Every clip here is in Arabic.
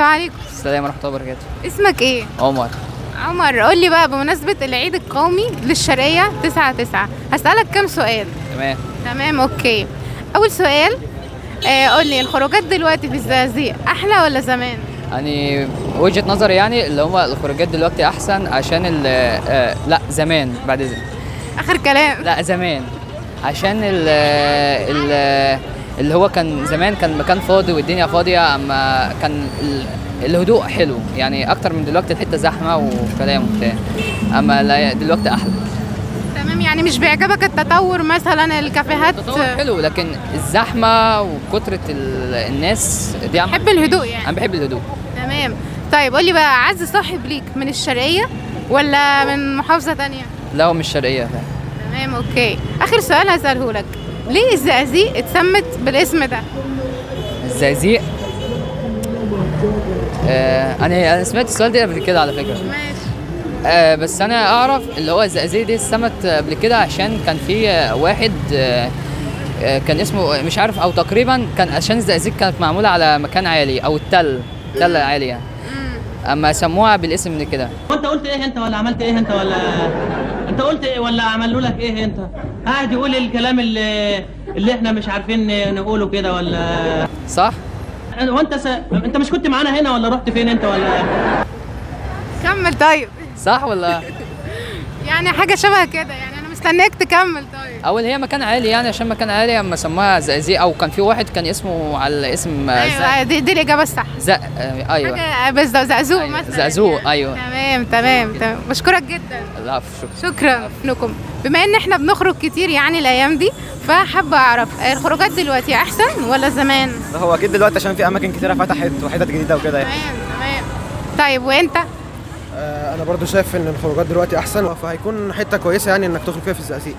السلام عليكم. السلام ورحمة الله وبركاته. اسمك ايه؟ عمر. عمر، قول لي بقى بمناسبة العيد القومي للشرقية 9/9 هسألك كام سؤال. تمام اوكي. أول سؤال، قول لي الخروجات دلوقتي في الزقازيق أحلى ولا زمان؟ يعني وجهة نظري يعني اللي هو الخروجات دلوقتي أحسن عشان لا زمان بعد إذنك. آخر كلام. لا زمان عشان اللي هو كان زمان كان مكان فاضي والدنيا فاضية، أما كان الهدوء حلو يعني أكتر من دلوقتي، الحتة زحمة وكلام وبتاع، أما دلوقتي أحلى. تمام، يعني مش بيعجبك التطور مثلا الكافيهات؟ التطور حلو لكن الزحمة وكترة الناس دي بحب الهدوء يعني. أنا بحب الهدوء. تمام. طيب قول لي بقى، أعز صاحب ليك من الشرقية ولا من محافظة تانية؟ لا هو مش شرقية. تمام اوكي. آخر سؤال هسأله لك، ليه الزقازيق اتسمت بالاسم ده؟ الزقازيق انا سمعت السؤال ده قبل كده على فكره. ماشي. بس انا اعرف اللي هو الزقازيق دي اتسمت قبل كده عشان كان في واحد كان اسمه مش عارف، او تقريبا كان عشان الزقازيق كانت معموله على مكان عالي او تل عالي يعني. اما سموها بالاسم من كده. وانت قلت ايه انت ولا عملت ايه انت ولا انت قلت ايه ولا عملوا لك ايه انت؟ قاعد يقول الكلام اللي احنا مش عارفين نقوله كده ولا صح؟ انت مش كنت معانا هنا ولا رحت فين انت ولا؟ كمل طيب. صح ولا؟ يعني حاجة شبه كده يعني، أنا مستنيك تكمل. طيب اول هي مكان عالي يعني، عشان مكان عالي اما سموها زقازيق، او كان في واحد كان اسمه على اسم أيوة دي الإجابة الصح. ايوه حاجة بالظبط، زقزوق أيوة. مثلا. زقزوق ايوه. تمام. بشكرك جدا. العفو. شكرا لكم. بما ان احنا بنخرج كتير يعني الايام دي، فحابه اعرف الخروجات دلوقتي احسن ولا زمان؟ هو اكيد دلوقتي عشان في اماكن كتيره فتحت وحتت جديده وكده يعني. تمام. طيب وانت؟ انا برضو شايف ان الخروجات دلوقتي احسن، فهيكون حته كويسه يعني انك تخرج فيها في الزقازيق.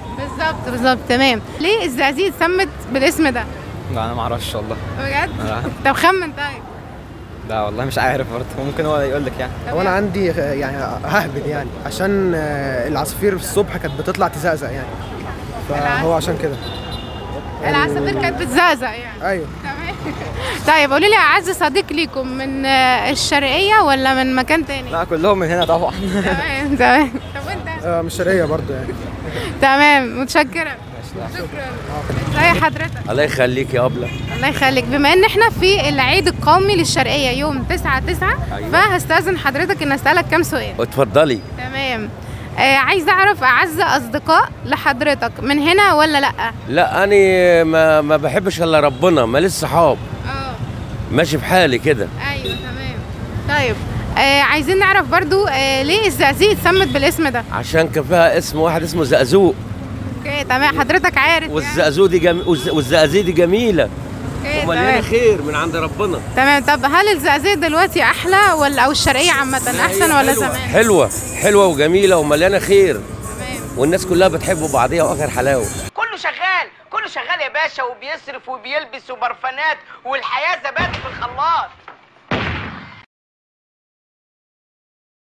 بالظبط تمام. ليه الزقازيق اتسمت بالاسم ده؟ لا انا ما اعرفش والله. بجد؟ طب خمن. طيب لا والله مش عارف برضه، ممكن هو يقول لك يعني. هو انا عندي يعني ههبد يعني عشان العصافير الصبح كانت بتطلع تزقزق يعني، فهو عشان كده. العصافير كانت بتزقزق يعني. ايوه تمام. طيب قولوا لي، اعز صديق ليكم من الشرقيه ولا من مكان تاني؟ لا كلهم من هنا طبعا. تمام. طب وانت؟ من الشرقيه برضو يعني. تمام متشكره. شكرا. ازي حضرتك؟ الله يخليك يا أبلة. الله يخليك. بما ان احنا في العيد القومي للشرقية يوم 9/9، فهستأذن حضرتك ان اسألك كام سؤال. اتفضلي. تمام. عايزة اعرف اعز اصدقاء لحضرتك من هنا ولا لا؟ لا أنا ما بحبش إلا ربنا، ماليش صحاب. ماشي في حالي كده. ايوه تمام. طيب عايزين نعرف برضو ليه الزقازيق اتسمت بالاسم ده؟ عشان كان فيها اسم واحد اسمه زقزوق. اوكي تمام، حضرتك عارف. والزقزوق دي والزقازيق دي جميلة ومليانة خير من عند ربنا. تمام. طب هل الزقازيق دلوقتي احلى ولا او الشرقية عامة احسن ولا زمان؟ حلوة وجميلة ومليانة خير. تمام. والناس كلها بتحب بعضيها واخر حلاوة. كله شغال يا باشا، وبيصرف وبيلبس وبرفانات، والحياة زبادي في الخلاط.